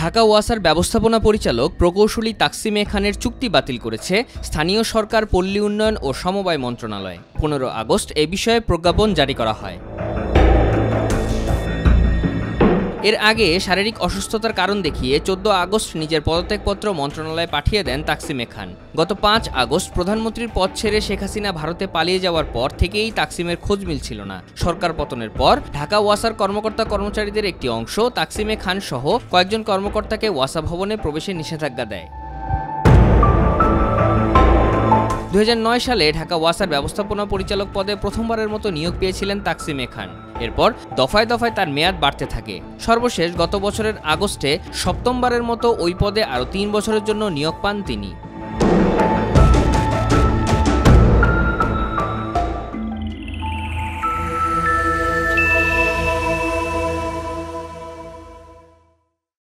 ঢাকা ওয়াসার ব্যবস্থাপনা পরিচালক প্রকৌশলী তাকসিম এ খানের চুক্তি বাতিল করেছে স্থানীয় সরকার, পল্লী উন্নয়ন ও সমবায় মন্ত্রণালয়। 15 আগস্ট এ বিষয়ে প্রজ্ঞাপন জারি করা হয়। এর আগে শারীরিক অসুস্থতার কারণ দেখিয়ে 14 আগস্ট নিজের পদত্যাগপত্র মন্ত্রণালয়ে পাঠিয়ে দেন তাকসিম এ খান। গত 5 আগস্ট প্রধানমন্ত্রীর পদ ছেড়ে শেখ হাসিনা ভারতে পালিয়ে যাওয়ার পর থেকেই তাকসিমের খোঁজ মিলছিল না। সরকার পতনের পর ঢাকা ওয়াসার কর্মকর্তা কর্মচারীদের একটি অংশ তাকসিম এ খান সহ কয়েকজন কর্মকর্তাকে ওয়াসা ভবনে প্রবেশে নিষেধাজ্ঞা দেয়। 2009 সালে ঢাকা ওয়াসার ব্যবস্থাপনা পরিচালক পদে প্রথমবারের মতো নিয়োগ পেয়েছিলেন তাকসিম এ খান। এরপর দফায় দফায় তার মেয়াদ বাড়তে থাকে। সর্বশেষ গত বছরের আগস্টে সপ্তমবারের মতো ওই পদে আরও 3 বছরের জন্য নিয়োগ পান তিনি।